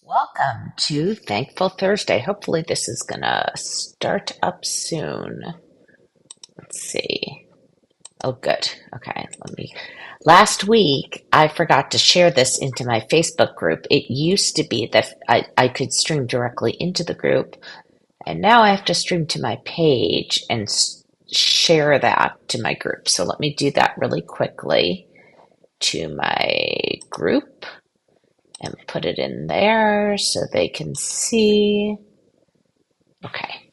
Welcome to Thankful Thursday. Hopefully, this is gonna start up soon. Let's see. Oh, good. Okay, let me. Last week, I forgot to share this into my Facebook group. It used to be that I could stream directly into the group, and now I have to stream to my page and share that to my group. So let me do that really quickly to my group and put it in there so they can see. Okay,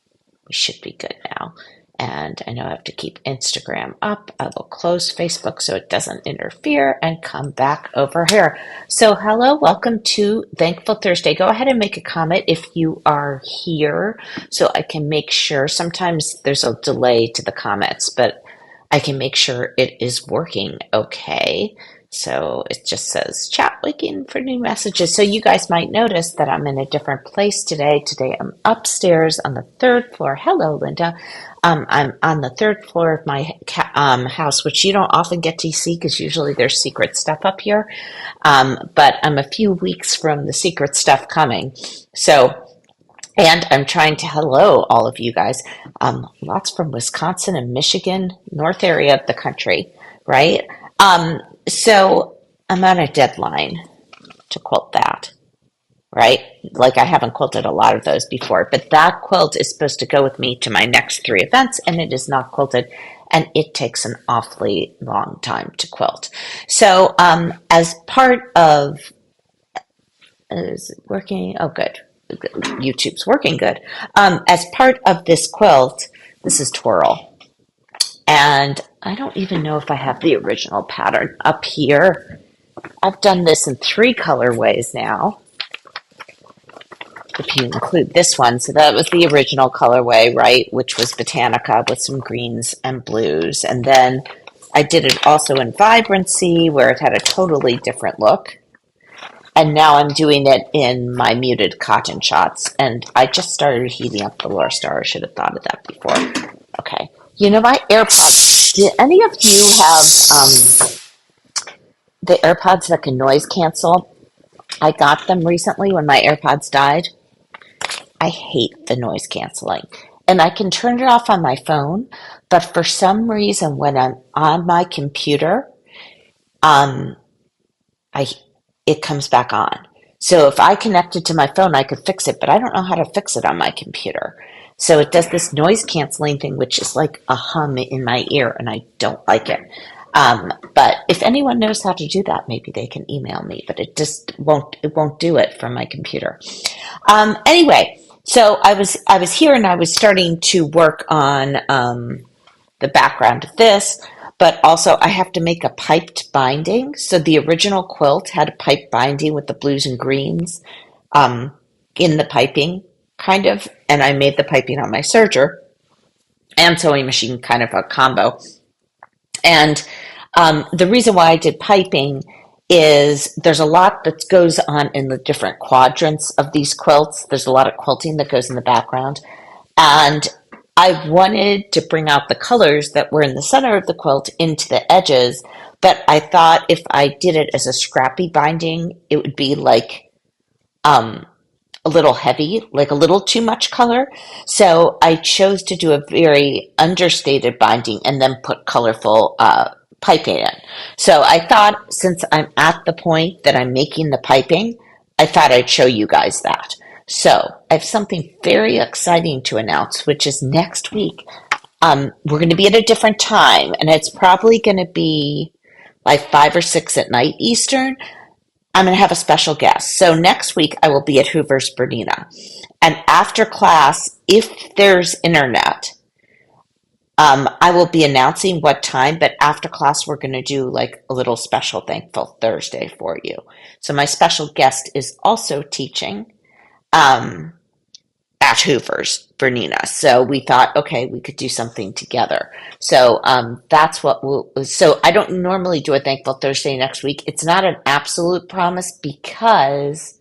we should be good now. And I know I have to keep Instagram up. I will close Facebook so it doesn't interfere and come back over here. So hello, welcome to Thankful Thursday. Go ahead and make a comment if you are here so I can make sure. Sometimes there's a delay to the comments, but I can make sure it is working okay. So it just says chat waiting for new messages. So you guys might notice that I'm in a different place today. Today I'm upstairs on the third floor. Hello, Linda. I'm on the third floor of my house, which you don't often get to see because usually there's secret stuff up here. But I'm a few weeks from the secret stuff coming. And I'm trying to hello all of you guys. Lots from Wisconsin and Michigan, north area of the country, right? So I'm on a deadline to quilt that, right? Like I haven't quilted a lot of those before, but that quilt is supposed to go with me to my next 3 events, and it is not quilted, and it takes an awfully long time to quilt. So as part of, is it working? Oh, good. YouTube's working good. As part of this quilt, this is Twirl. And I don't even know if I have the original pattern up here. I've done this in 3 colorways now, if you include this one. So that was the original colorway, right, which was Botanica with some greens and blues. And then I did it also in Vibrancy, where it had a totally different look. And now I'm doing it in my muted cotton shots. And I just started heating up the Lore Star. I should have thought of that before. Okay. You know, my AirPods, do any of you have the AirPods that can noise cancel? I got them recently when my AirPods died. I hate the noise canceling. And I can turn it off on my phone, but for some reason when I'm on my computer, I it comes back on. So if I connect it to my phone, I could fix it, but I don't know how to fix it on my computer. So it does this noise canceling thing, which is like a hum in my ear, and I don't like it. But if anyone knows how to do that, maybe they can email me. But it just won't do it from my computer. Anyway, so I was here and I was starting to work on the background of this. But also, I have to make a piped binding. So the original quilt had a piped binding with the blues and greens in the piping, kind of. And I made the piping on my serger and sewing machine, kind of a combo. And the reason why I did piping is there's a lot that goes on in the different quadrants of these quilts. There's a lot of quilting that goes in the background. And I wanted to bring out the colors that were in the center of the quilt into the edges, but I thought if I did it as a scrappy binding, it would be like a little heavy, like a little too much color. So I chose to do a very understated binding and then put colorful piping in. So I thought since I'm at the point that I'm making the piping, I thought I'd show you guys that. So I have something very exciting to announce, which is next week. We're going to be at a different time, and it's probably going to be like 5 or 6 at night Eastern. I'm going to have a special guest. So next week I will be at Hoover's Bernina. And after class, if there's internet, I will be announcing what time, but after class, we're going to do like a little special Thankful Thursday for you. So my special guest is also teaching at Hoover's Bernina. So we thought, okay, we could do something together. So that's what so I don't normally do a Thankful Thursday next week. It's not an absolute promise because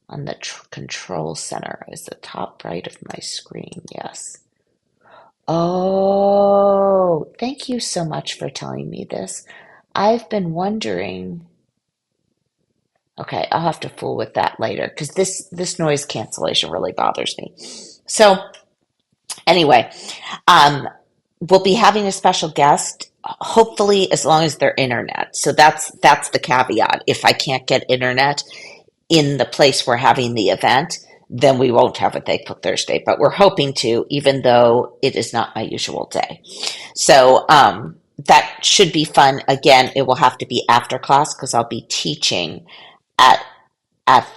on the control center is the top right of my screen. Yes. Oh, thank you so much for telling me this. I've been wondering Okay, I'll have to fool with that later because this noise cancellation really bothers me. So anyway, um, we'll be having a special guest, hopefully as long as they're internet. So that's the caveat. If I can't get internet in the place we're having the event, then we won't have a Thankful Thursday. But we're hoping to, even though it is not my usual day. So that should be fun. Again, it will have to be after class because I'll be teaching at at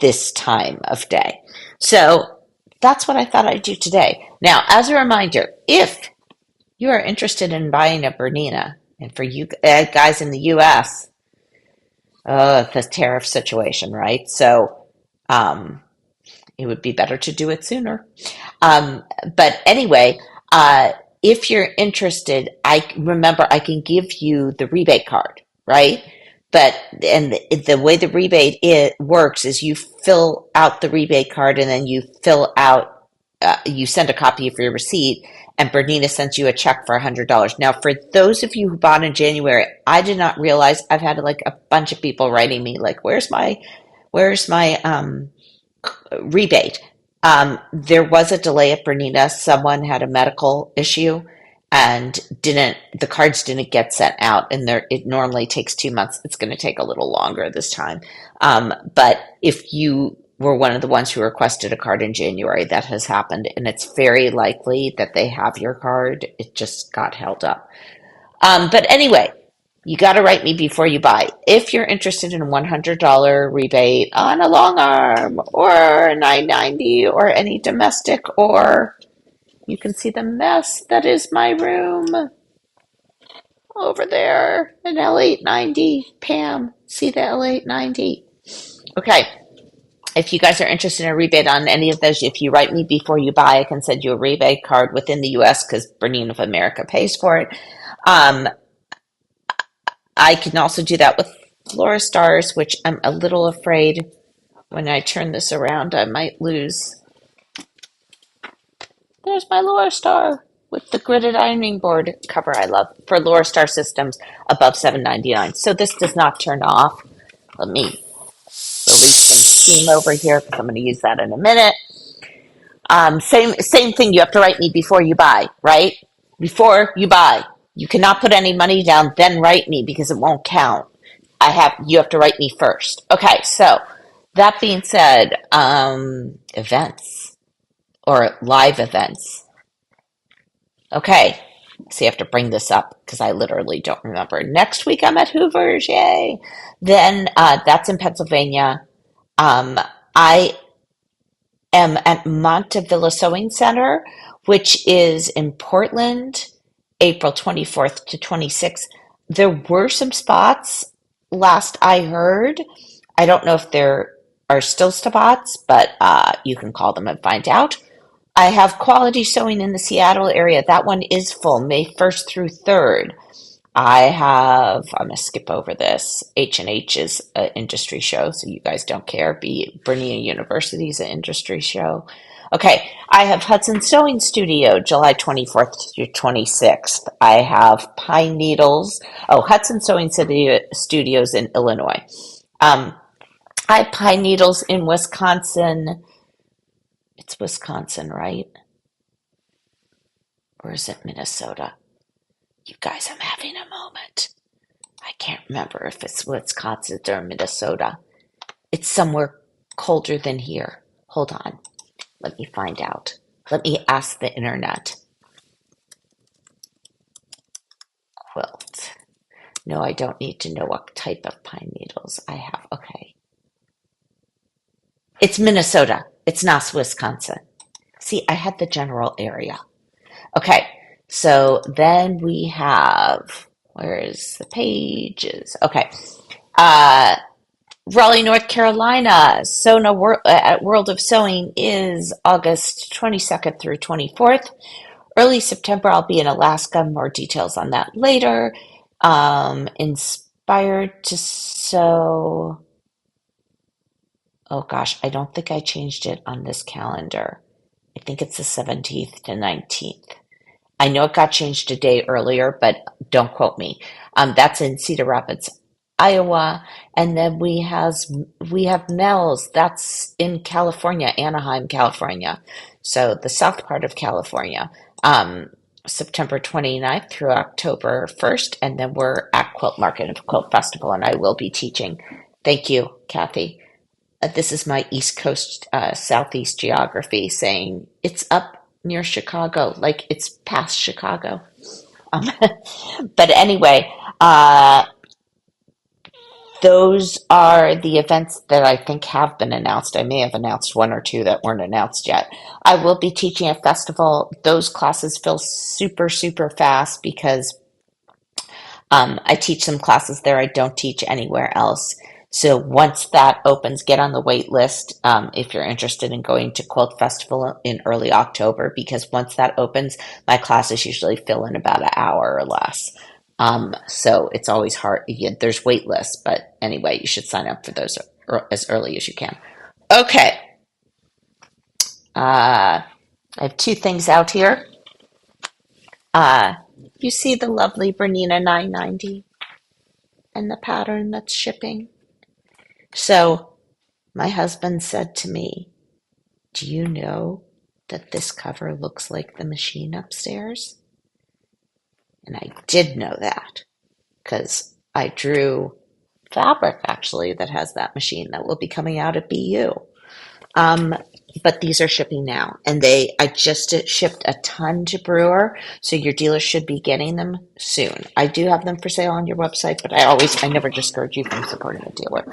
this time of day. So that's what I thought I'd do today. Now, as a reminder, if you are interested in buying a Bernina, and for you guys in the US, the tariff situation, right? So um, it would be better to do it sooner. But anyway, uh, if you're interested, I remember I can give you the rebate card, right? But and the way the rebate works is you fill out the rebate card and then you fill out you send a copy of your receipt and Bernina sends you a check for $100. Now, for those of you who bought in January, I did not realize I've had like a bunch of people writing me like, "Where's my rebate?" There was a delay at Bernina. Someone had a medical issue and didn't the cards didn't get sent out, and there it normally takes 2 months. It's going to take a little longer this time. But if you were one of the ones who requested a card in January, that has happened, and it's very likely that they have your card. It just got held up. But anyway, you got to write me before you buy. If you're interested in a $100 rebate on a long arm or a 990 or any domestic, or you can see the mess that is my room over there, an L890. Pam, see the L890. Okay. If you guys are interested in a rebate on any of those, if you write me before you buy, I can send you a rebate card within the US because Bernina of America pays for it. Um, I can also do that with Flora Stars, which I'm a little afraid when I turn this around, I might lose. There's my Laura Star with the gridded ironing board cover I love for Laura Star systems above $7.99. So this does not turn off. Let me release some steam over here because I'm going to use that in a minute. Same thing. You have to write me before you buy, right? Before you buy, you cannot put any money down, then write me because it won't count. You have to write me first. Okay, so that being said, events or live events. Okay, so you have to bring this up because I literally don't remember. Next week I'm at Hoover's, yay! Then that's in Pennsylvania. I am at Montevilla Sewing Center, which is in Portland, April 24th to 26th. There were some spots last I heard. I don't know if there are still spots, but you can call them and find out. I have Quality Sewing in the Seattle area. That one is full, May 1st through 3rd. I'm going to skip over this. H&H is an industry show, so you guys don't care. Bernina University is an industry show. Okay, I have Hudson Sewing Studio, July 24th to 26th. I have Pine Needles. Oh, Hudson Sewing Studios in Illinois. I have Pine Needles in Wisconsin. It's Wisconsin, right? Or is it Minnesota? You guys, I'm having a moment. I can't remember if it's Wisconsin or Minnesota. It's somewhere colder than here. Hold on. Let me find out. Let me ask the internet. Quilt. No, I don't need to know what type of pine needles I have. Okay. It's Minnesota. It's not Wisconsin. See, I had the general area. Okay. So then we have, where is the pages? Okay. Uh, Raleigh, North Carolina, at World of Sewing is August 22nd through 24th. Early September, I'll be in Alaska. More details on that later. Inspired to Sew. Oh gosh, I don't think I changed it on this calendar. I think it's the 17th to 19th. I know it got changed a day earlier, but don't quote me. That's in Cedar Rapids, Iowa, and then we have Mel's. That's in California, Anaheim, California. So the south part of California. Um, September 29th through October 1st, and then we're at Quilt Market and Quilt Festival, and I will be teaching. Thank you, Kathy. This is my East Coast, Southeast geography saying it's up near Chicago, like it's past Chicago. Um, but anyway, those are the events that I think have been announced. I may have announced one or two that weren't announced yet. I will be teaching a festival. Those classes fill super, super fast because I teach some classes there I don't teach anywhere else. So once that opens, get on the wait list if you're interested in going to Quilt Festival in early October, because once that opens, my classes usually fill in about an hour or less. So it's always hard. Yeah, there's wait lists, but anyway, you should sign up for those as early as you can. Okay, I have two things out here. Uh, you see the lovely Bernina 990 and the pattern that's shipping. So my husband said to me, "Do you know that this cover looks like the machine upstairs?" And I did know that because I drew fabric actually that has that machine that will be coming out at BU. Um, but these are shipping now, and I just shipped a ton to Brewer, so your dealer should be getting them soon. I do have them for sale on your website, but I never discourage you from supporting a dealer.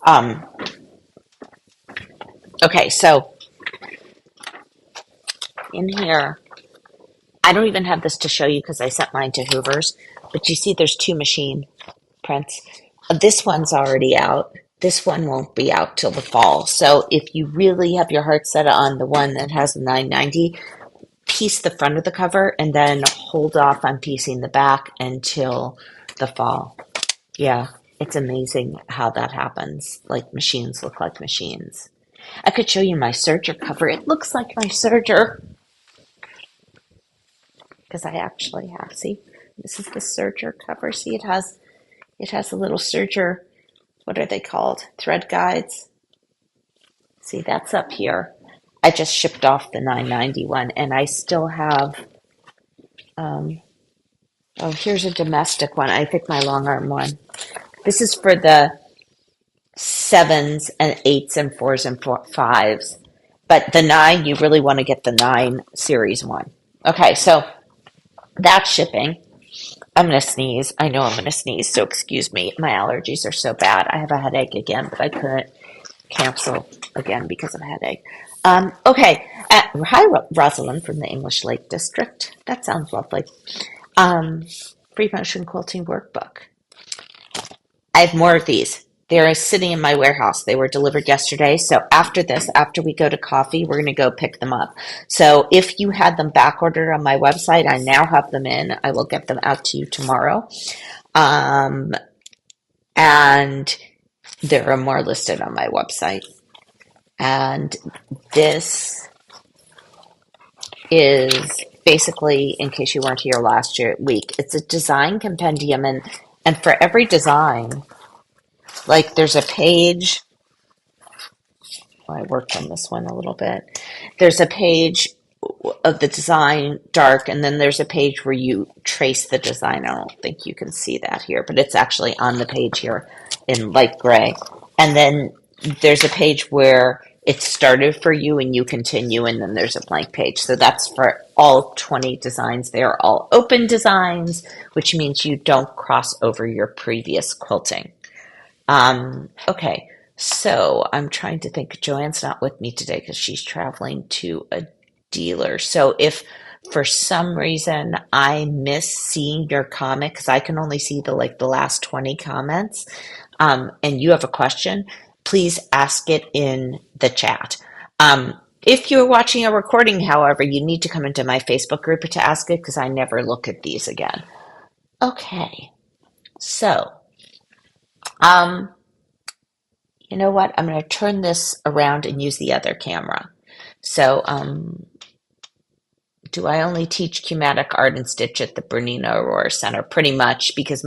Um, okay, so in here, I don't even have this to show you because I sent mine to Hoover's, but you see there's two machine prints. This one's already out. This one won't be out till the fall. So if you really have your heart set on the one that has the 990, piece the front of the cover and then hold off on piecing the back until the fall. Yeah, it's amazing how that happens. Like machines look like machines. I could show you my serger cover. It looks like my serger because I actually have. See, this is the serger cover. See, it has a little serger. What are they called? Thread guides. See, that's up here. I just shipped off the 991, and I still have. Um, oh, here's a domestic one. I picked my long arm one. This is for the sevens and eights and fours and fives. But the nine, you really want to get the nine series one. Okay, so that's shipping. I'm going to sneeze. I know I'm going to sneeze, so excuse me. My allergies are so bad. I have a headache again, but I couldn't cancel again because of a headache. Okay. Hi, Rosalind from the English Lake District. That sounds lovely. Um, Free motion quilting workbook. I have more of these. They're sitting in my warehouse. They were delivered yesterday. So after this, after we go to coffee, we're going to go pick them up. So if you had them back ordered on my website, I now have them in. I will get them out to you tomorrow. Um, and there are more listed on my website. And this is basically, in case you weren't here last week, it's a design compendium. And for every design, like there's a page. Well, I worked on this one a little bit. There's a page of the design dark, and then there's a page where you trace the design. I don't think you can see that here, but it's actually on the page here in light gray. And then there's a page where it started for you and you continue, and then there's a blank page. So that's for all 20 designs. They are all open designs, which means you don't cross over your previous quilting. Okay, so I'm trying to think. Joanne's not with me today because she's traveling to a dealer. So if for some reason I miss seeing your comment, because I can only see the last 20 comments, and you have a question, please ask it in the chat. If you're watching a recording, however, you need to come into my Facebook group to ask it because I never look at these again. Okay, so you know what? I'm going to turn this around and use the other camera. So Do I only teach Cumatic Art and Stitch at the Bernina Aurora Center? Pretty much, because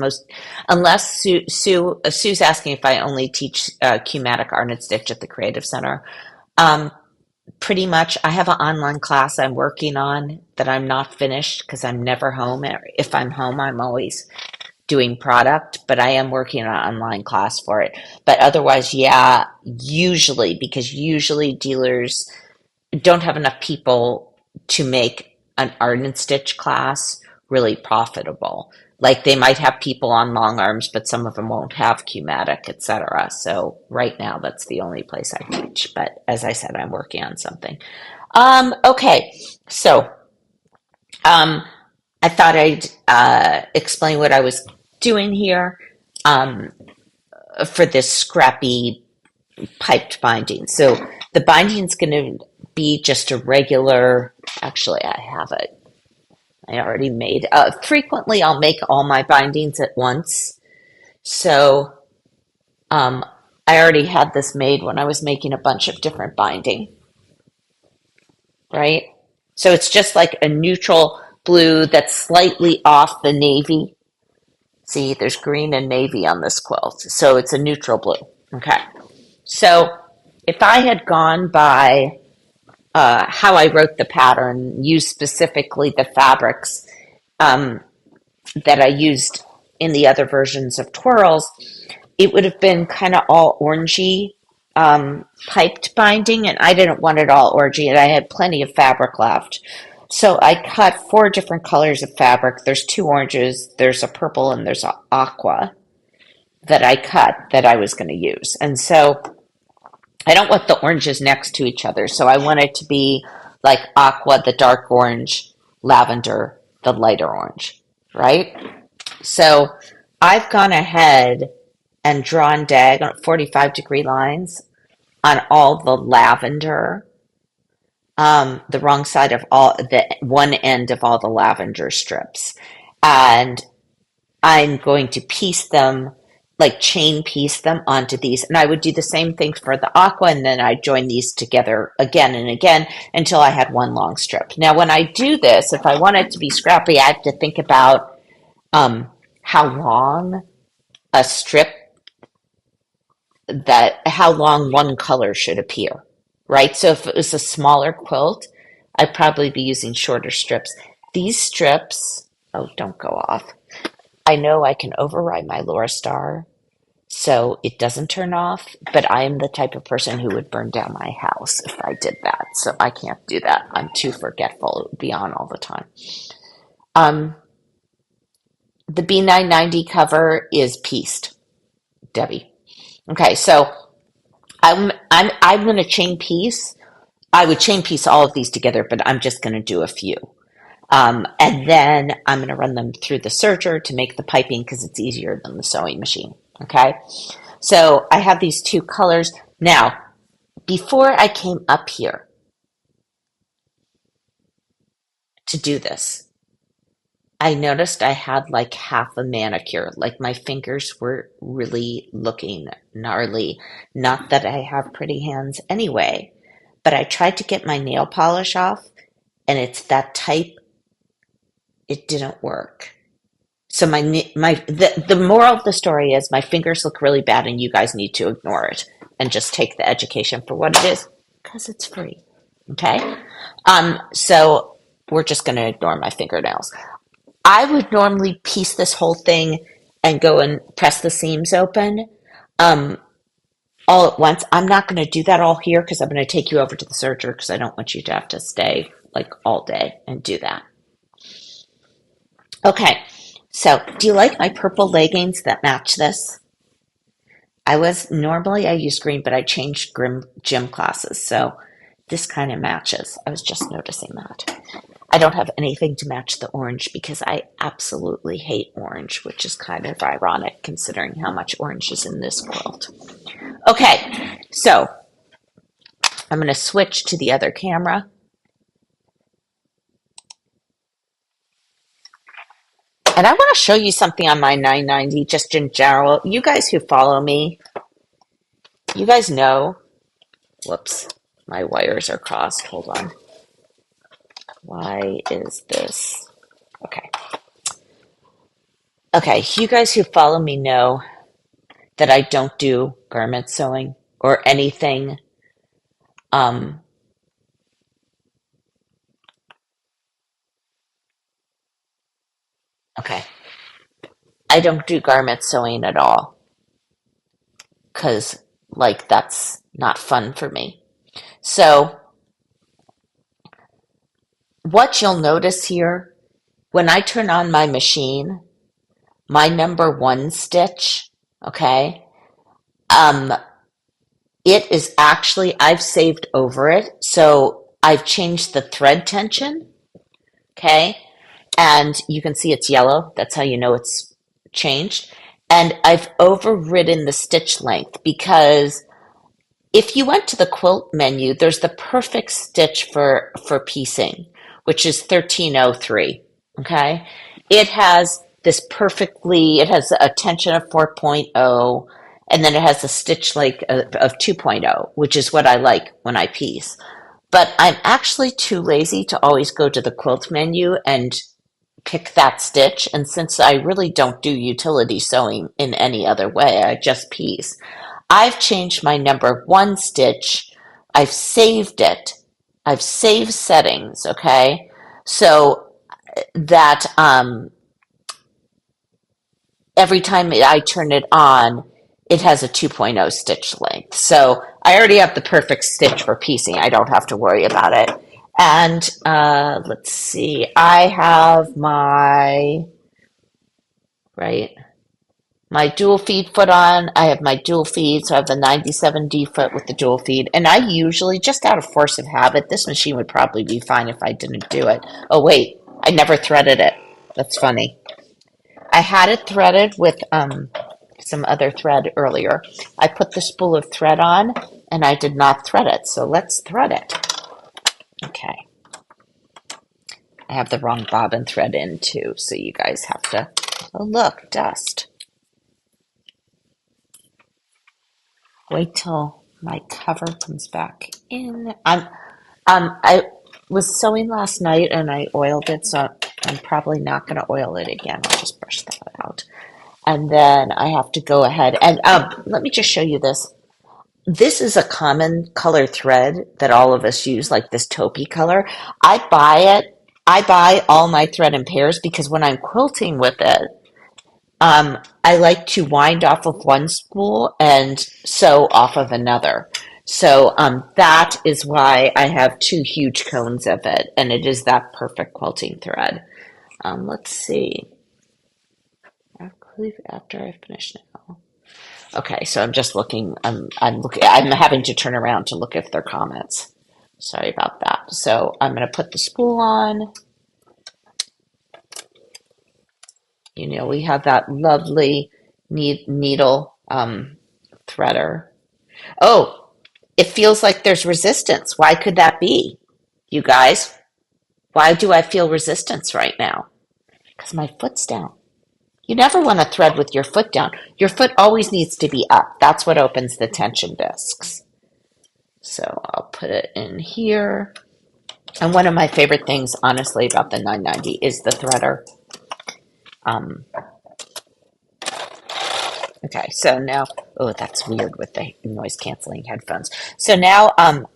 unless Sue's asking if I only teach Cumatic Art and Stitch at the Creative Center. Um, Pretty much, I have an online class I'm working on that I'm not finished because I'm never home. If I'm home, I'm always doing product, but I am working on an online class for it. But otherwise, yeah, usually, because usually dealers don't have enough people to make an art and stitch class really profitable. Like they might have people on long arms, but some of them won't have Cumatic, etc. So right now, that's the only place I teach. But as I said, I'm working on something. Okay, so um, I thought I'd explain what I was doing here um, for this scrappy piped binding. So the binding is going to be just a regular, actually, I have it. I already made. Frequently, I'll make all my bindings at once. So um, I already had this made when I was making a bunch of different binding, right? So it's just like a neutral blue that's slightly off the navy. See, there's green and navy on this quilt. So it's a neutral blue. Okay. So if I had gone by how I wrote the pattern, used specifically the fabrics um, that I used in the other versions of Twirls, it would have been kind of all orangey piped binding, and I didn't want it all orangey, and I had plenty of fabric left. So I cut 4 different colors of fabric. There's 2 oranges, there's a purple, and there's an aqua that I cut that I was going to use. And so I don't want the oranges next to each other. So I want it to be like aqua, the dark orange, lavender, the lighter orange, right? So I've gone ahead and drawn 45-degree lines on all the lavender, the wrong side of all the one end of all the lavender strips. And I'm going to piece them, like chain piece them onto these. And I would do the same thing for the aqua, and then I join these together again and again until I had one long strip. Now, when I do this, if I want it to be scrappy, I have to think about how long a strip, how long one color should appear, right? So if it was a smaller quilt, I'd probably be using shorter strips. These strips, oh, don't go off. I know I can override my Laura Star so it doesn't turn off, but I am the type of person who would burn down my house if I did that. So I can't do that. I'm too forgetful. It would be on all the time. The B990 cover is pieced, Debbie. Okay, so I'm going to chain piece. I would chain piece all of these together, but I'm just going to do a few. And then I'm going to run them through the serger to make the piping because it's easier than the sewing machine. Okay, so I have these 2 colors. Now, before I came up here to do this, I noticed I had like half a manicure, like my fingers were really looking gnarly. Not that I have pretty hands anyway, but I tried to get my nail polish off, and it's that type. It didn't work. So the moral of the story is my fingers look really bad, and you guys need to ignore it and just take the education for what it is because it's free. Okay. So we're just going to ignore my fingernails. I would normally piece this whole thing and go and press the seams open all at once. I'm not going to do that all here because I'm going to take you over to the serger because I don't want you to have to stay like all day and do that. Okay, so do you like my purple leggings that match this? Normally I use green, but I changed gym classes, so this kind of matches. I was just noticing that. I don't have anything to match the orange because I absolutely hate orange, which is kind of ironic considering how much orange is in this quilt. Okay, so I'm going to switch to the other camera. And I want to show you something on my 990 just in general. You guys who follow me, you guys know, whoops, my wires are crossed. Hold on. Why is this? Okay. Okay, you guys who follow me know that I don't do garment sewing or anything. Um, okay. I don't do garment sewing at all because, like, that's not fun for me. So, what you'll notice here, when I turn on my machine, my number one stitch, okay, um, it is actually, I've saved over it. So, I've changed the thread tension, okay, and you can see it's yellow. That's how you know it's changed. And I've overridden the stitch length because if you went to the quilt menu, there's the perfect stitch for piecing, which is 1303. Okay. It has this perfectly, it has a tension of 4.0, and then it has a stitch like of 2.0, which is what I like when I piece. But I'm actually too lazy to always go to the quilt menu and pick that stitch. And since I really don't do utility sewing in any other way, I just piece. I've changed my number one stitch. I've saved it. I've saved settings, okay? So that every time I turn it on, it has a 2.0 stitch length. So I already have the perfect stitch for piecing. I don't have to worry about it. And let's see, I have right, my dual feed foot on. I have my dual feed, so I have the 97D foot with the dual feed. And I usually, just out of force of habit, this machine would probably be fine if I didn't do it. Oh, wait, I never threaded it. That's funny. I had it threaded with some other thread earlier. I put the spool of thread on and I did not thread it. So let's thread it. Okay. I have the wrong bobbin thread in too, so you guys have to. Oh, look, dust. Wait till my cover comes back in. I was sewing last night and I oiled it, so I'm probably not going to oil it again. I'll just brush that out. And then I have to go ahead and let me just show you this. This is a common color thread that all of us use, like this taupey color. I buy it. I buy all my thread in pairs because when I'm quilting with it, I like to wind off of one spool and sew off of another. So that is why I have two huge cones of it, and it is that perfect quilting thread. Let's see. After I finish now. Okay, so I'm just looking. I'm looking. I'm having to turn around to look if there are comments. Sorry about that. So I'm going to put the spool on. You know, we have that lovely needle threader. Oh, it feels like there's resistance. Why could that be? You guys, why do I feel resistance right now? Because my foot's down. You never want to thread with your foot down. Your foot always needs to be up. That's what opens the tension discs. So I'll put it in here. And one of my favorite things, honestly, about the 990 is the threader. Okay, so now, oh, that's weird with the noise canceling headphones. So now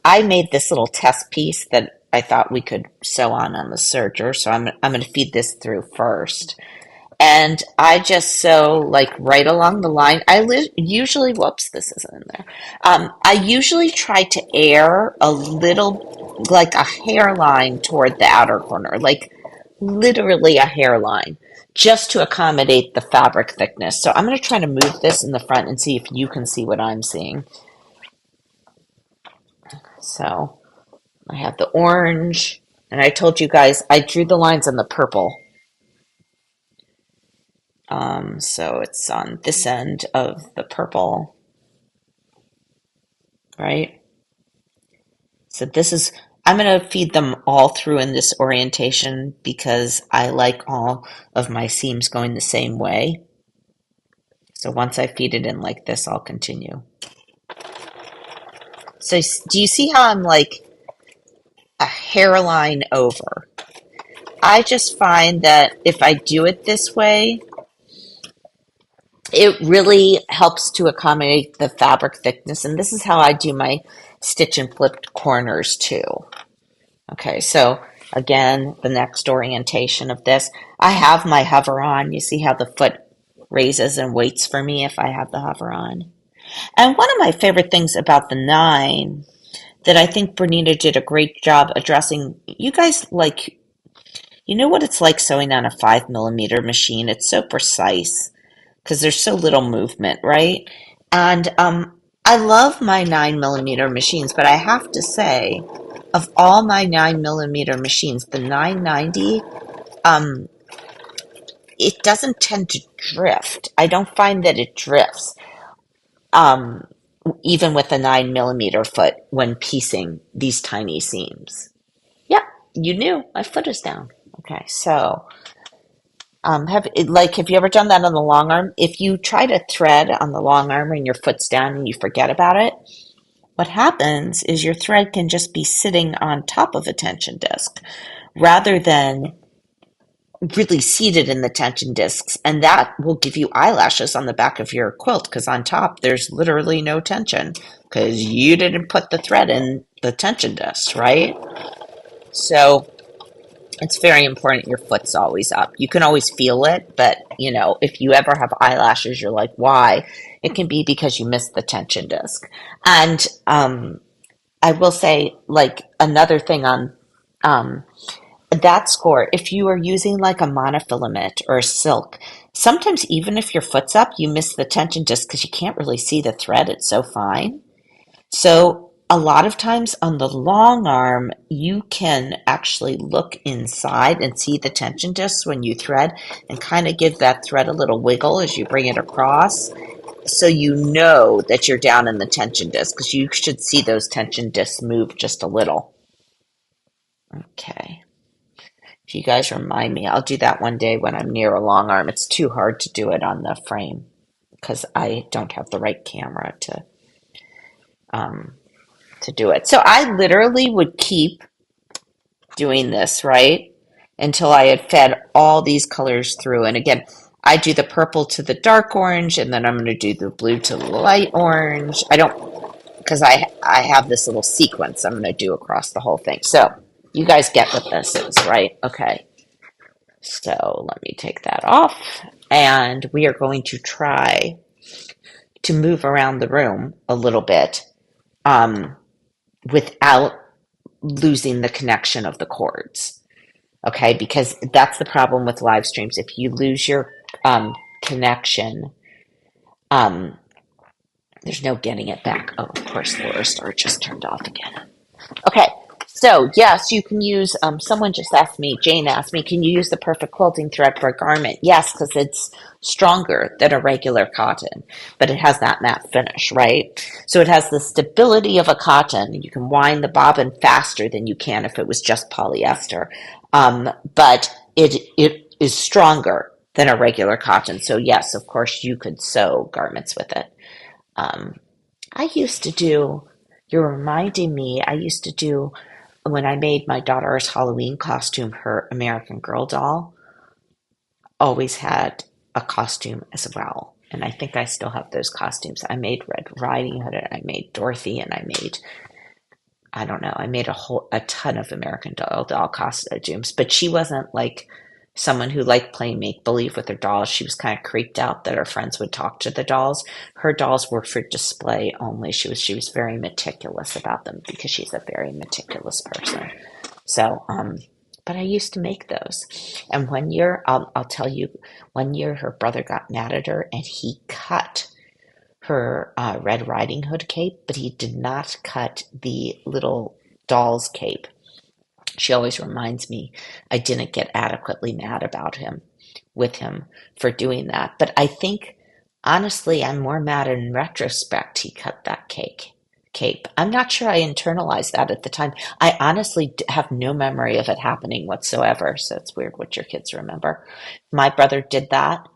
I made this little test piece that I thought we could sew on the serger. So I'm going to feed this through first. And I just sew like right along the line. Usually, whoops, this isn't in there. I usually try to air a little, like a hairline toward the outer corner, like literally a hairline, just to accommodate the fabric thickness. So I'm going to try to move this in the front and see if you can see what I'm seeing. So I have the orange, and I told you guys I drew the lines on the purple. So it's on this end of the purple, right? So this is, I'm going to feed them all through in this orientation because I like all of my seams going the same way. So once I feed it in like this, I'll continue. So do you see how I'm like a hairline over? I just find that if I do it this way, it really helps to accommodate the fabric thickness. And this is how I do my stitch and flipped corners too. Okay, so again, the next orientation of this, I have my hover on. You see how the foot raises and waits for me if I have the hover on. And one of my favorite things about the 9 that I think Bernina did a great job addressing, you guys like, you know what it's like sewing on a 5 millimeter machine? It's so precise because there's so little movement, right? And I love my 9 millimeter machines, but I have to say, of all my 9 millimeter machines, the 990, um, it doesn't tend to drift. I don't find that it drifts, um, even with a 9 millimeter foot when piecing these tiny seams. Yep, you knew my foot is down. Okay, so have you ever done that on the long arm? If you try to thread on the long arm and your foot's down and you forget about it, what happens is your thread can just be sitting on top of a tension disc rather than really seated in the tension discs, and that will give you eyelashes on the back of your quilt because on top there's literally no tension because you didn't put the thread in the tension disc, right? So it's very important your foot's always up. You can always feel it, but if you ever have eyelashes, you're like, why? It can be because you missed the tension disc. And I will say, like, another thing on um, that score, if you are using like a monofilament or a silk, sometimes even if your foot's up, you miss the tension just because you can't really see the thread. It's so fine. So a lot of times on the long arm, you can actually look inside and see the tension discs when you thread and kind of give that thread a little wiggle as you bring it across. So you know that you're down in the tension disc because you should see those tension discs move just a little. Okay. If you guys remind me, I'll do that one day when I'm near a long arm. It's too hard to do it on the frame because I don't have the right camera um, to do it. So I literally would keep doing this, right? Until I had fed all these colors through. And again, I do the purple to the dark orange, and then I'm going to do the blue to the light orange. I don't, because I have this little sequence I'm going to do across the whole thing. So you guys get what this is, right? Okay. So let me take that off. And we are going to try to move around the room a little bit um, without losing the connection of the cords. Okay, because that's the problem with live streams. If you lose your connection, um, there's no getting it back. Oh, of course, Laura Star just turned off again. Okay, so yes, you can use, someone just asked me, Jane asked me, can you use the perfect quilting thread for a garment? Yes, because it's stronger than a regular cotton, but it has that matte finish, right? So it has the stability of a cotton. You can wind the bobbin faster than you can if it was just polyester. But it is stronger than a regular cotton. So yes, of course, you could sew garments with it. Um, I used to do, you're reminding me, I used to do, when I made my daughter's Halloween costume, her American Girl doll always had a costume as well. And I think I still have those costumes. I made Red Riding Hood, and I made Dorothy, and I made, I don't know, I made a ton of American doll costumes, but she wasn't like someone who liked playing make believe with her dolls. She was kind of creeped out that her friends would talk to the dolls. Her dolls were for display only. She was very meticulous about them because she's a very meticulous person. So, but I used to make those. And one year, I'll tell you, one year her brother got mad at her and he cut her Red Riding Hood cape, but he did not cut the little doll's cape. She always reminds me I didn't get adequately mad about him with him for doing that. But I think, honestly, I'm more mad in retrospect he cut that cape. I'm not sure I internalized that at the time. I honestly have no memory of it happening whatsoever. So it's weird what your kids remember. If my brother did that,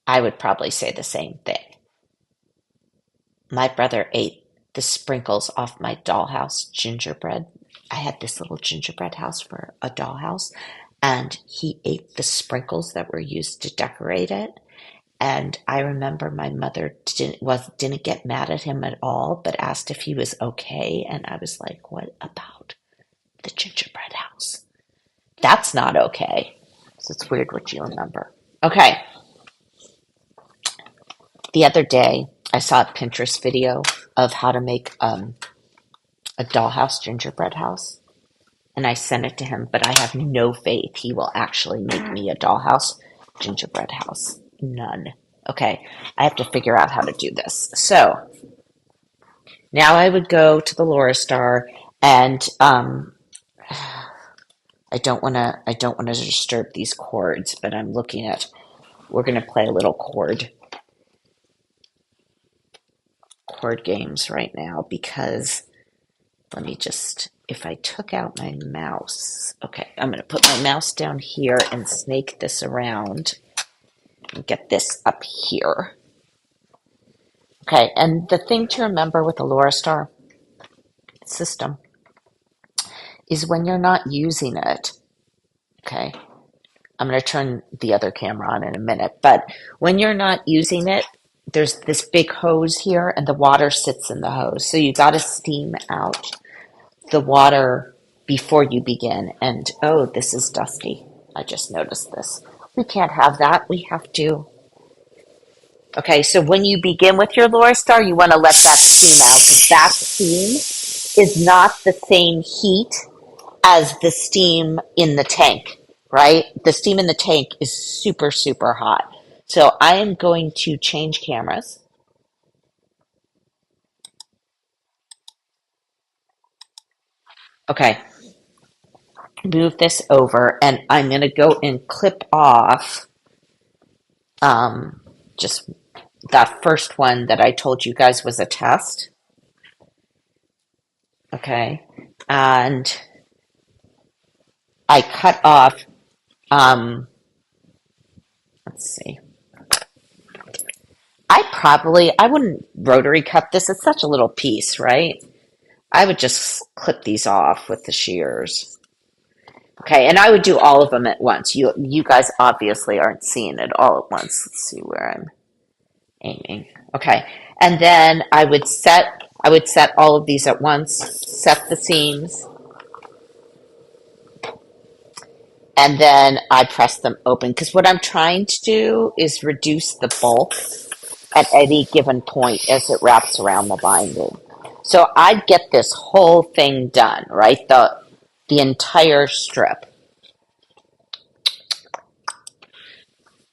I would probably say the same thing. My brother ate the sprinkles off my dollhouse gingerbread. I had this little gingerbread house for a dollhouse, and he ate the sprinkles that were used to decorate it. And I remember my mother didn't get mad at him at all, but asked if he was okay. And I was like, "What about the gingerbread house? That's not okay." So it's weird what you remember. Okay, the other day I saw a Pinterest video of how to make a dollhouse gingerbread house, and I sent it to him. But I have no faith he will actually make me a dollhouse gingerbread house. None. Okay, I have to figure out how to do this. So now I would go to the Laura Star, and I don't want to disturb these chords, but I'm looking at. We're going to play a little chord games right now because let me just. If I took out my mouse, okay, I'm going to put my mouse down here and snake this around and get this up here. Okay, and the thing to remember with the Laura Star system is when you're not using it, okay, I'm going to turn the other camera on in a minute, but when you're not using it, there's this big hose here and the water sits in the hose. So you got to steam out the water before you begin. And oh, this is dusty. I just noticed this. We can't have that. We have to. Okay, so when you begin with your Laura Star, you want to let that steam out because that steam is not the same heat as the steam in the tank, right? The steam in the tank is super, super hot. So I am going to change cameras. Okay, move this over, and I'm going to go and clip off just that first one that I told you guys was a test. Okay, and I cut off, let's see. I wouldn't rotary cut this. It's such a little piece, right? I would just clip these off with the shears. Okay, and I would do all of them at once. You guys obviously aren't seeing it all at once. Let's see where I'm aiming. Okay, and then I would set all of these at once, set the seams, and then I press them open because what I'm trying to do is reduce the bulk at any given point as it wraps around the binding. So I'd get this whole thing done, right? The entire strip,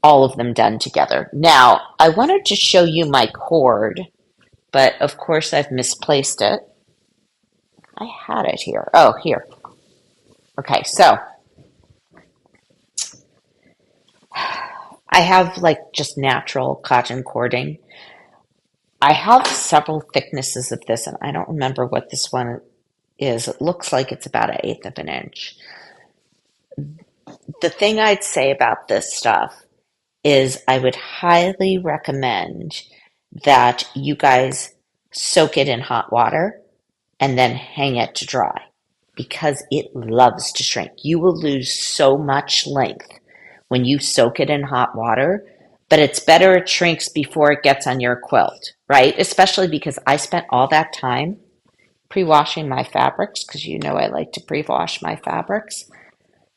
all of them done together. Now, I wanted to show you my cord, but of course I've misplaced it. I had it here. Oh, here. Okay, so I have like just natural cotton cording. I have several thicknesses of this, and I don't remember what this one is. It looks like it's about an eighth of an inch. The thing I'd say about this stuff is I would highly recommend that you guys soak it in hot water and then hang it to dry because it loves to shrink. You will lose so much length when you soak it in hot water, but it's better it shrinks before it gets on your quilt, right? Especially because I spent all that time pre-washing my fabrics because you know I like to pre-wash my fabrics.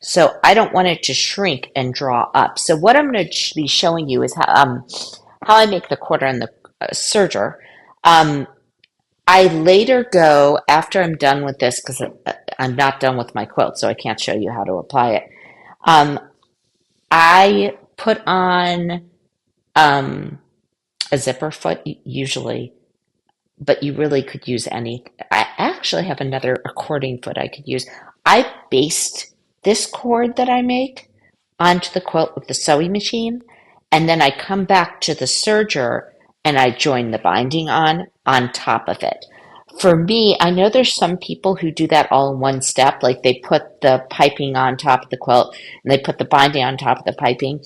So I don't want it to shrink and draw up. So what I'm going to be showing you is how I make the quarter on the serger. I later go, after I'm done with this, because I'm not done with my quilt, so I can't show you how to apply it. I put on a zipper foot usually, but you really could use any. I actually have another according foot I could use. I based this cord that I make onto the quilt with the sewing machine, and then I come back to the serger and I join the binding on top of it. For me, I know there's some people who do that all in one step, like they put the piping on top of the quilt and they put the binding on top of the piping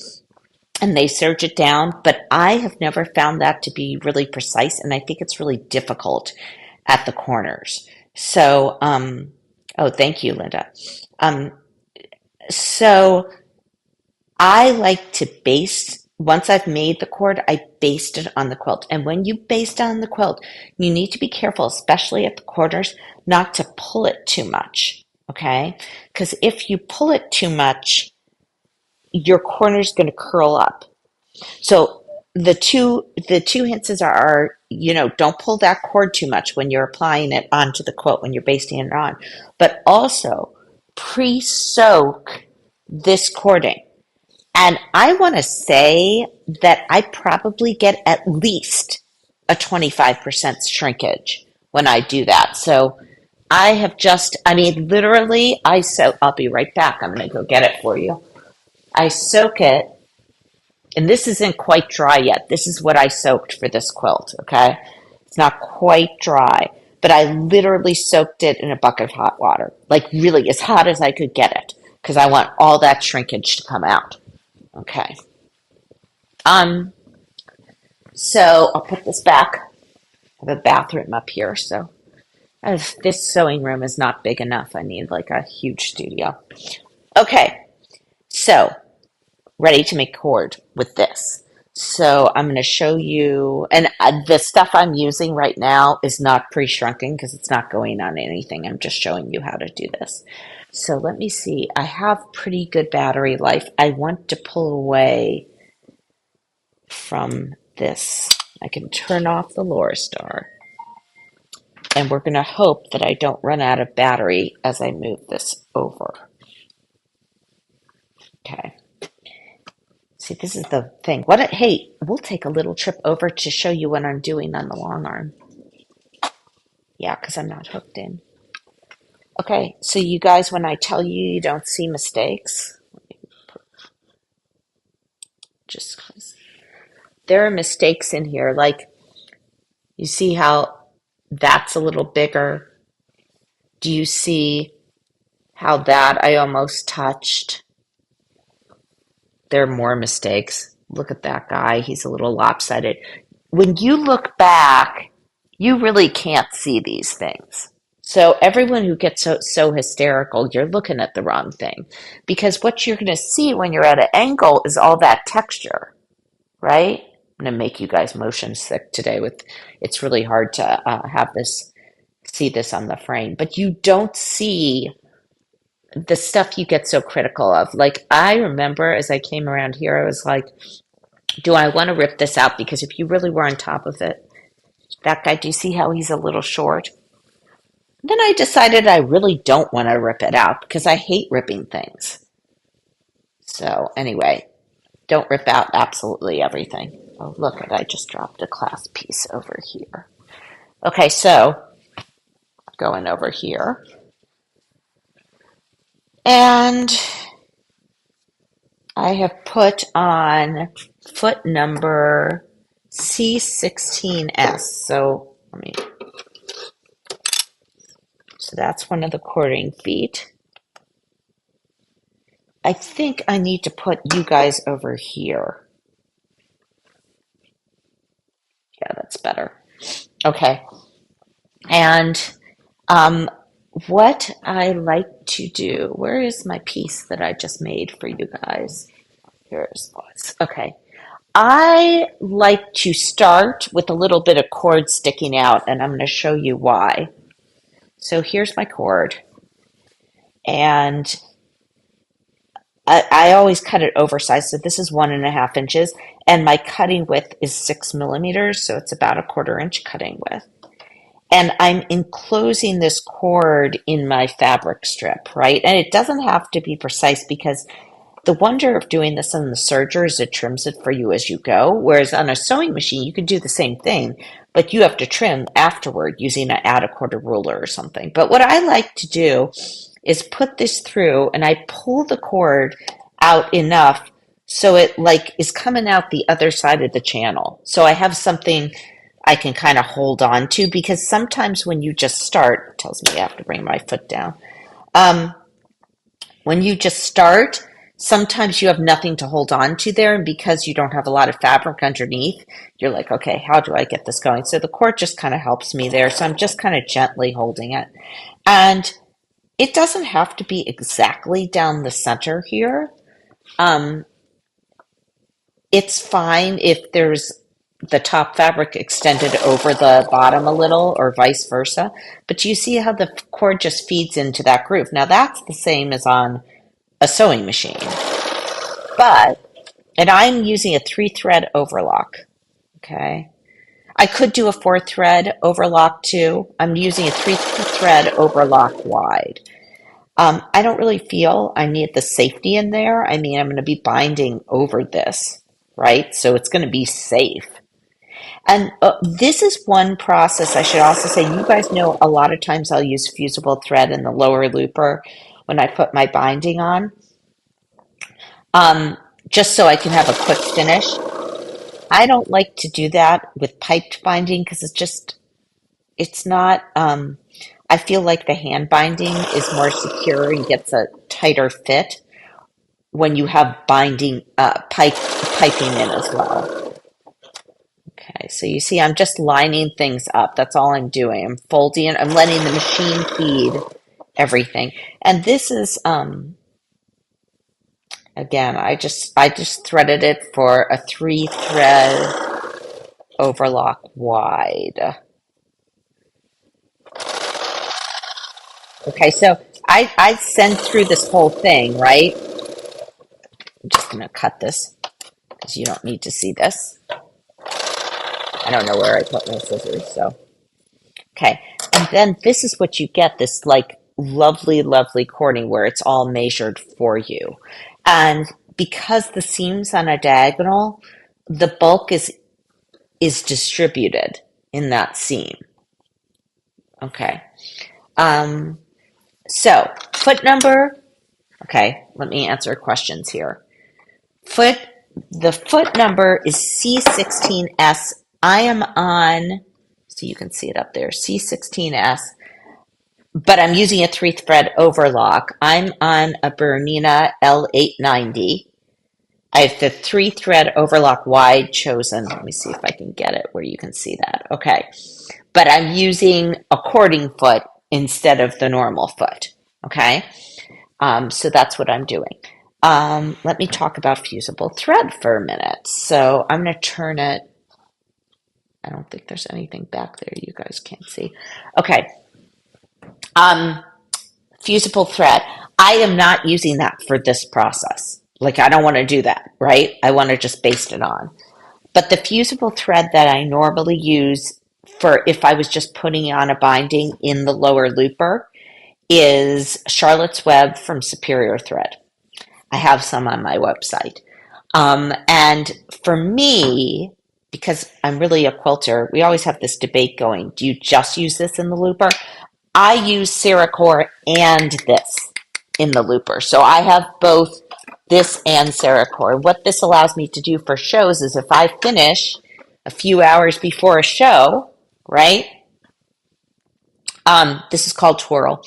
and they serge it down, but I have never found that to be really precise, and I think it's really difficult at the corners. So, oh, thank you, Linda. Um, So I like to baste, once I've made the cord, I baste it on the quilt. And when you baste on the quilt, you need to be careful, especially at the corners, not to pull it too much. Okay? Because if you pull it too much, your corner is going to curl up. So the two hints are, don't pull that cord too much when you're applying it onto the quilt, when you're basting it on. But also pre-soak this cording. And I want to say that I probably get at least a 25% shrinkage when I do that. So I mean, literally, I'll be right back. I'm going to go get it for you. I soak it, and this isn't quite dry yet. This is what I soaked for this quilt, okay? It's not quite dry, but I literally soaked it in a bucket of hot water, like really as hot as I could get it, because I want all that shrinkage to come out. Okay. Um, so I'll put this back. I have a bathroom up here, so this sewing room is not big enough. I need like a huge studio. Okay, so ready to make cord with this. So I'm going to show you, and the stuff I'm using right now is not pre-shrunken because it's not going on anything. I'm just showing you how to do this. So let me see. I have pretty good battery life. I want to pull away from this. I can turn off the Laura Star. And we're going to hope that I don't run out of battery as I move this over. Okay. See, this is the thing. Hey, we'll take a little trip over to show you what I'm doing on the long arm. Yeah, because I'm not hooked in. Okay, so you guys, when I tell you you don't see mistakes, just because there are mistakes in here. Like, you see how that's a little bigger? Do you see how that I almost touched? There are more mistakes. Look at that guy. He's a little lopsided. When you look back, you really can't see these things. So everyone who gets so hysterical, you're looking at the wrong thing. Because what you're going to see when you're at an angle is all that texture, right? I'm going to make you guys motion sick today it's really hard to see this on the frame, but you don't see the stuff you get so critical of. Like, I remember as I came around here, I was like, do I want to rip this out? Because if you really were on top of it, that guy, do you see how he's a little short? Then I decided I really don't want to rip it out because I hate ripping things. So anyway, don't rip out absolutely everything. Oh, look, I just dropped a class piece over here. Okay, so going over here. And I have put on foot number C16S. So that's one of the cording feet. I think I need to put you guys over here. Yeah, that's better. Okay. And what I like to do, where is my piece that I just made for you guys? Here's what's, okay. I like to start with a little bit of cord sticking out, and I'm going to show you why. So here's my cord, and I always cut it oversized. So this is 1.5 inches, and my cutting width is 6 millimeters, so it's about a 1/4 inch cutting width. And I'm enclosing this cord in my fabric strip, right? And it doesn't have to be precise because the wonder of doing this on the serger is it trims it for you as you go. Whereas on a sewing machine, you can do the same thing, but you have to trim afterward using an add a quarter ruler or something. But what I like to do is put this through and I pull the cord out enough so it like is coming out the other side of the channel. So I have something I can kind of hold on to because sometimes when you just start, it tells me I have to bring my foot down. When you just start, sometimes you have nothing to hold on to there. And because you don't have a lot of fabric underneath, you're like, okay, how do I get this going? So the cord just kind of helps me there. So I'm just kind of gently holding it. And It doesn't have to be exactly down the center here. Um, it's fine if there's the top fabric extended over the bottom a little or vice versa. But you see how the cord just feeds into that groove. Now that's the same as on a sewing machine, but, and I'm using a 3-thread overlock. Okay. I could do a 4-thread overlock too. I'm using a 3-thread overlock wide. I don't really feel I need the safety in there. I mean, I'm going to be binding over this, right? So it's going to be safe. And this is one process I should also say. You guys know a lot of times I'll use fusible thread in the lower looper when I put my binding on, um, just so I can have a quick finish. I don't like to do that with piped binding because it's not, I feel like the hand binding is more secure and gets a tighter fit when you have binding, piping in as well. Okay, so you see I'm just lining things up. That's all I'm doing. I'm folding, I'm letting the machine feed everything. And this is, again, I just threaded it for a 3-thread overlock wide. Okay, so I send through this whole thing, right? I'm just going to cut this because you don't need to see this. I don't know where I put my scissors, so. Okay, and then this is what you get, this like lovely, lovely cording where it's all measured for you. And because the seam's on a diagonal, the bulk is distributed in that seam. Okay. Um, so foot number, okay, let me answer questions here. The foot number is C16S. I am on, so you can see it up there, C16S, but I'm using a 3-thread overlock. I'm on a Bernina L890. I have the 3-thread overlock wide chosen. Let me see if I can get it where you can see that. Okay. But I'm using a cording foot instead of the normal foot. Okay. So that's what I'm doing. Let me talk about fusible thread for a minute. So I'm going to turn it. I don't think there's anything back there you guys can't see. Okay. Fusible thread. I am not using that for this process. Like, I don't want to do that, right? I want to just baste it on. But the fusible thread that I normally use for if I was just putting on a binding in the lower looper is Charlotte's Web from Superior Thread. I have some on my website. And for me, because I'm really a quilter, we always have this debate going. Do you just use this in the looper? I use Ceracore and this in the looper. So I have both this and Ceracore. What this allows me to do for shows is if I finish a few hours before a show, right? This is called twirl.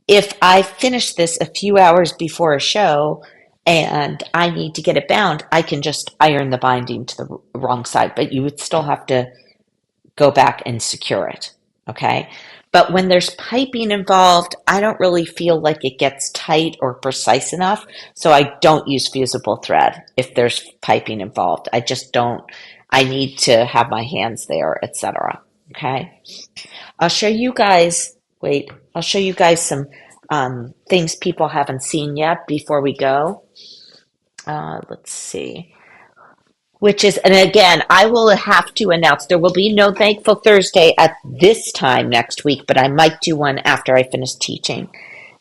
If I finish this a few hours before a show and I need to get it bound, I can just iron the binding to the wrong side, but you would still have to go back and secure it. Okay. But when there's piping involved, I don't really feel like it gets tight or precise enough. So I don't use fusible thread if there's piping involved. I just don't, I need to have my hands there, etc. Okay. I'll show you guys, I'll show you guys some things people haven't seen yet before we go. Let's see. Which is, and again, I will have to announce there will be no Thankful Thursday at this time next week, but I might do one after I finish teaching.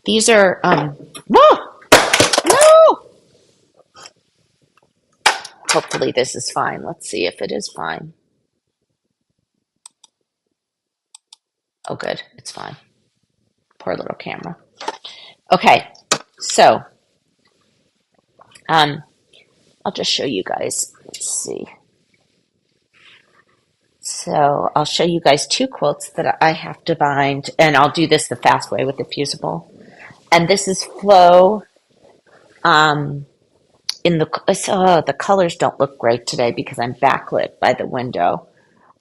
These are, no! Hopefully this is fine. Let's see if it is fine. Oh, good. It's fine. Poor little camera. Okay, so, I'll just show you guys. Let's see. So I'll show you guys 2 quilts that I have to bind, and I'll do this the fast way with the fusible. And this is Flow. The colors don't look great today because I'm backlit by the window.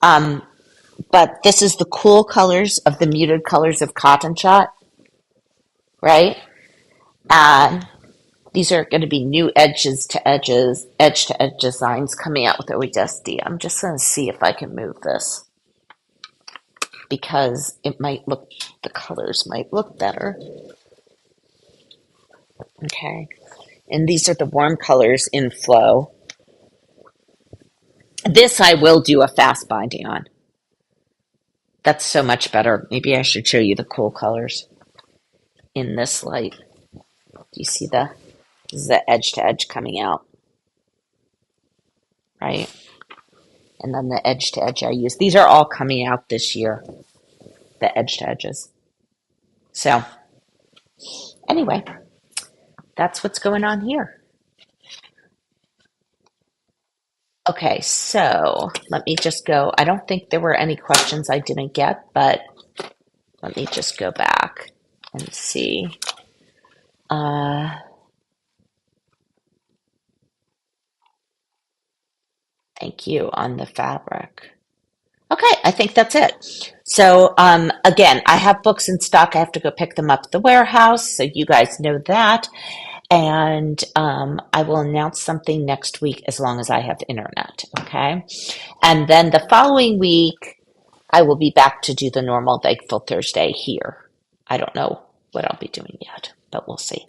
But this is the cool colors of the muted colors of Cotton Shot. right? And these are going to be new edge to edge designs coming out with OHSD. I'm just going to see if I can move this because the colors might look better. Okay. And these are the warm colors in Flow. This I will do a fast binding on. That's so much better. Maybe I should show you the cool colors in this light. Do you see this is the edge to edge coming out, right? And then the edge to edge I use. These are all coming out this year, the edge to edges. So anyway, that's what's going on here. Okay, so let me just go. I don't think there were any questions I didn't get, but let me just go back and see. Thank you on the fabric. Okay, I think that's it. So again, I have books in stock. I have to go pick them up at the warehouse, so you guys know that. And I will announce something next week as long as I have internet. Okay, and then the following week, I will be back to do the normal Thankful Thursday here. I don't know what I'll be doing yet, but we'll see.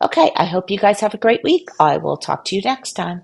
Okay, I hope you guys have a great week. I will talk to you next time.